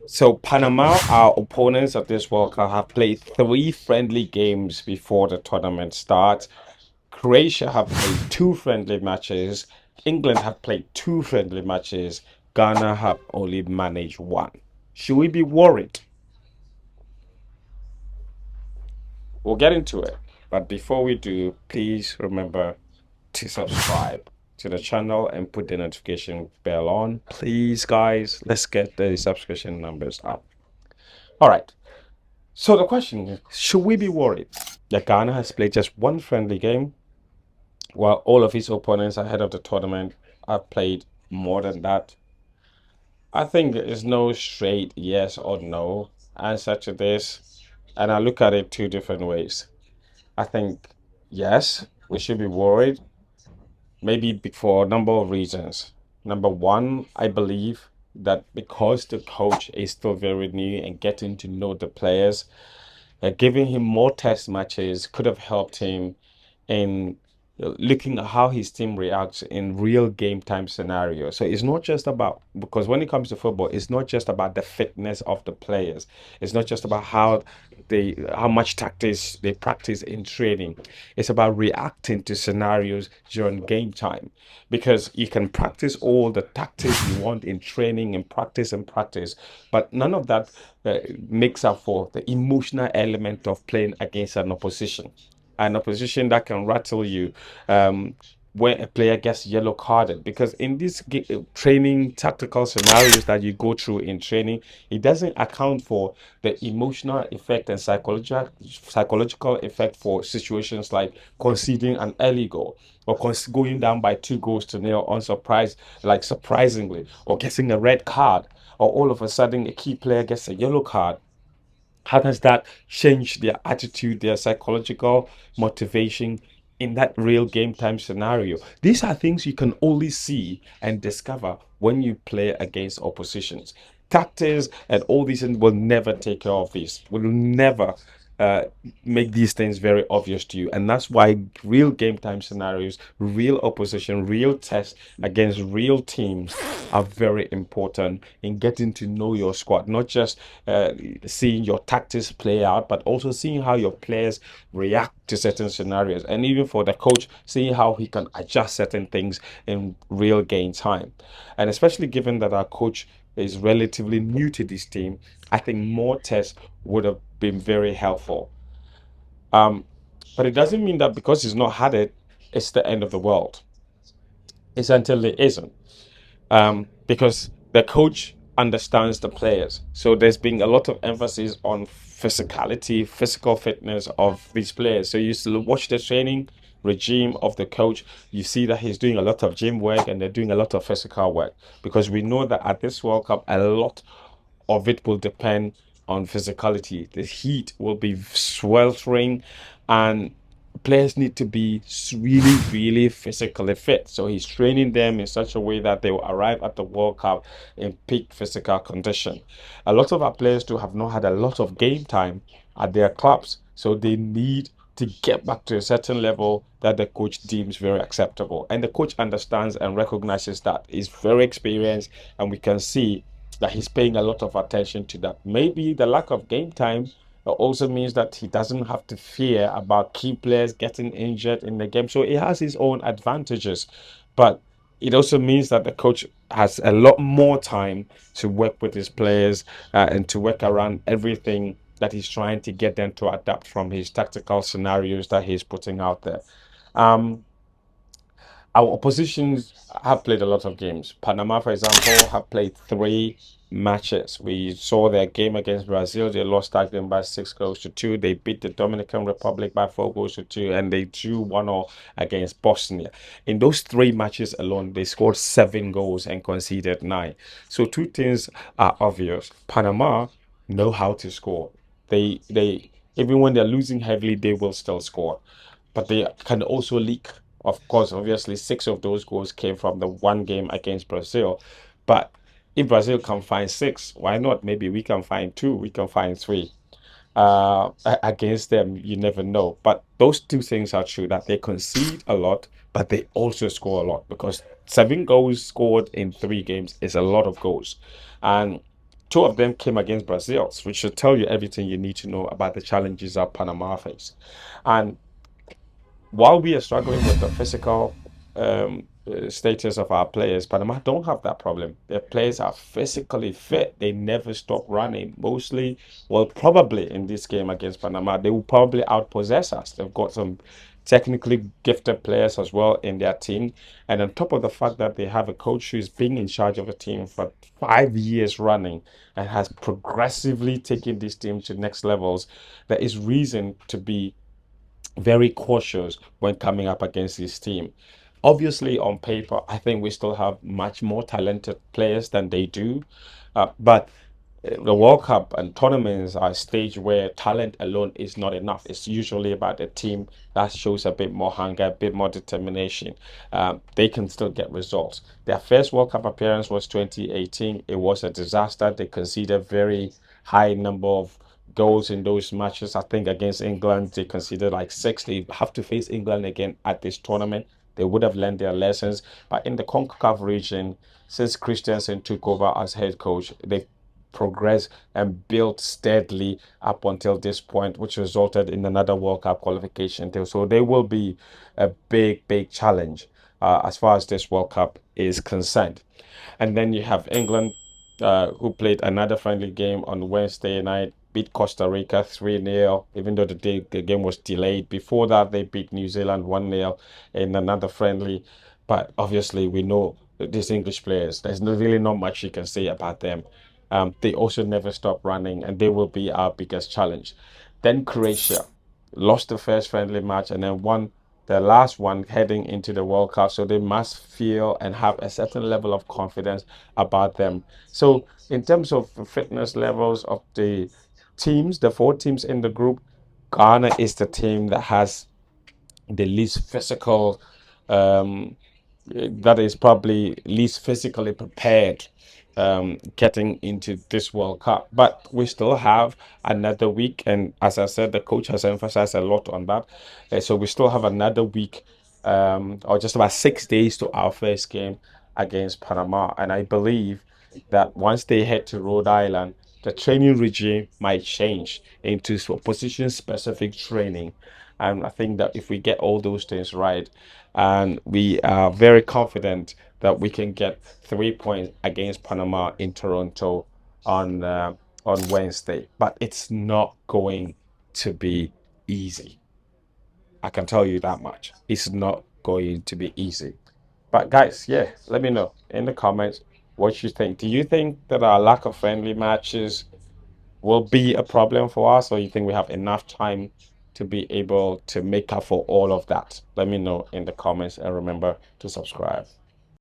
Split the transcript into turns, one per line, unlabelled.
So Panama, our opponents of this World Cup, have played three friendly games before the tournament starts. Croatia have played two friendly matches. England have played two friendly matches. Ghana have only managed one. Should we be worried? We'll get into it. But before we do, please remember to subscribe to the channel and put the notification bell on. Please, guys, let's get the subscription numbers up. All right. So the question is, should we be worried that Ghana has played just one friendly game while all of his opponents ahead of the tournament have played more than that? I think there is no straight yes or no answer to this, and I look at it two different ways. I think yes, we should be worried, maybe for a number of reasons. Number one, I believe that because the coach is still very new and getting to know the players, giving him more test matches could have helped him in looking at how his team reacts in real game time scenarios. So it's not just about, because when it comes to football, it's not just about the fitness of the players. It's not just about how much tactics they practice in training. It's about reacting to scenarios during game time, because you can practice all the tactics you want in training and practice, but none of that makes up for the emotional element of playing against an opposition that can rattle you, um, where a player gets yellow carded. Because in these training tactical scenarios that you go through in training, it doesn't account for the emotional effect and psychological effect for situations like conceding an early goal, or going down by 2 goals to nil unsurprised, like surprisingly, or getting a red card, or all of a sudden a key player gets a yellow card. How does that change their attitude, their psychological motivation in that real game time scenario? These are things you can only see and discover when you play against oppositions. Tactics and all these things will never take care of this, will never uh, make these things very obvious to you. And that's why real game time scenarios, real opposition, real tests against real teams are very important in getting to know your squad, not just seeing your tactics play out, but also seeing how your players react to certain scenarios. And even for the coach, seeing how he can adjust certain things in real game time. And especially given that our coach is relatively new to this team, I think more tests would have been very helpful. Um, but it doesn't mean that because he's not had it, it's the end of the world. It's until it isn't. Because the coach understands the players. So there's been a lot of emphasis on physicality, physical fitness of these players. So you still watch the training regime of the coach, you see that he's doing a lot of gym work and they're doing a lot of physical work, because we know that at this World Cup, a lot of it will depend on physicality. The heat will be sweltering, and players need to be really, really physically fit. So he's training them in such a way that they will arrive at the World Cup in peak physical condition. A lot of our players too have not had a lot of game time at their clubs, so they need to get back to a certain level that the coach deems very acceptable. And the coach understands and recognizes that. He's very experienced, and we can see that he's paying a lot of attention to that. Maybe the lack of game time also means that he doesn't have to fear about key players getting injured in the game. So it has its own advantages. But it also means that the coach has a lot more time to work with his players, and to work around everything that he's trying to get them to adapt from his tactical scenarios that he's putting out there. Um, our oppositions have played a lot of games. Panama, for example, have played three matches. We saw their game against Brazil. They lost that game by 6 goals to 2. They beat the Dominican Republic by 4 goals to 2, and they drew 1-1 against Bosnia. In those three matches alone, they scored 7 goals and conceded 9. So two things are obvious. Panama know how to score. They even when they're losing heavily, they will still score, but they can also leak. Of course, obviously, 6 of those goals came from the one game against Brazil. But if Brazil can find six, why not? Maybe we can find two, we can find three. Against them, you never know. But those two things are true, that they concede a lot, but they also score a lot, because 7 goals scored in 3 games is a lot of goals. And two of them came against Brazil, which should tell you everything you need to know about the challenges that Panama face. And while we are struggling with the physical status of our players, Panama don't have that problem. Their players are physically fit. They never stop running. Mostly, well, probably in this game against Panama, they will probably outpossess us. They've got some technically gifted players as well in their team. And on top of the fact that they have a coach who's been in charge of a team for 5 years running and has progressively taken this team to next levels, there is reason to be very cautious when coming up against this team. Obviously, on paper, I think we still have much more talented players than they do. But the World Cup and tournaments are a stage where talent alone is not enough. It's usually about a team that shows a bit more hunger, a bit more determination. They can still get results. Their first World Cup appearance was 2018. It was a disaster. They conceded very high number of goals in those matches. I think against England, they conceded like six. They have to face England again at this tournament. They would have learned their lessons. But in the CONCACAF region, since Christensen took over as head coach, they progressed and built steadily up until this point, which resulted in another World Cup qualification deal. So they will be a big, big challenge as far as this World Cup is concerned. And then you have England, who played another friendly game on Wednesday night, beat Costa Rica 3-0, even though the game was delayed. Before that, they beat New Zealand 1-0 in another friendly. But obviously, we know these English players, there's really not much you can say about them. They also never stop running, and they will be our biggest challenge. Then Croatia lost the first friendly match and then won the last one heading into the World Cup. So they must feel and have a certain level of confidence about them. So in terms of the fitness levels of the teams, the four teams in the group, Ghana is the team that has the least physical, um, that is probably least physically prepared getting into this World Cup. But we still have another week, and as I said, the coach has emphasized a lot on that. So we still have another week, or just about 6 days to our first game against Panama. And I believe that once they head to Rhode Island, the training regime might change into position specific training. And I think that if we get all those things right, and we are very confident that we can get 3 points against Panama in Toronto on Wednesday. But it's not going to be easy. I can tell you that much. It's not going to be easy. But guys, yeah, let me know in the comments what you think. Do you think that our lack of friendly matches will be a problem for us, or you think we have enough time to be able to make up for all of that? Let me know in the comments and remember to subscribe.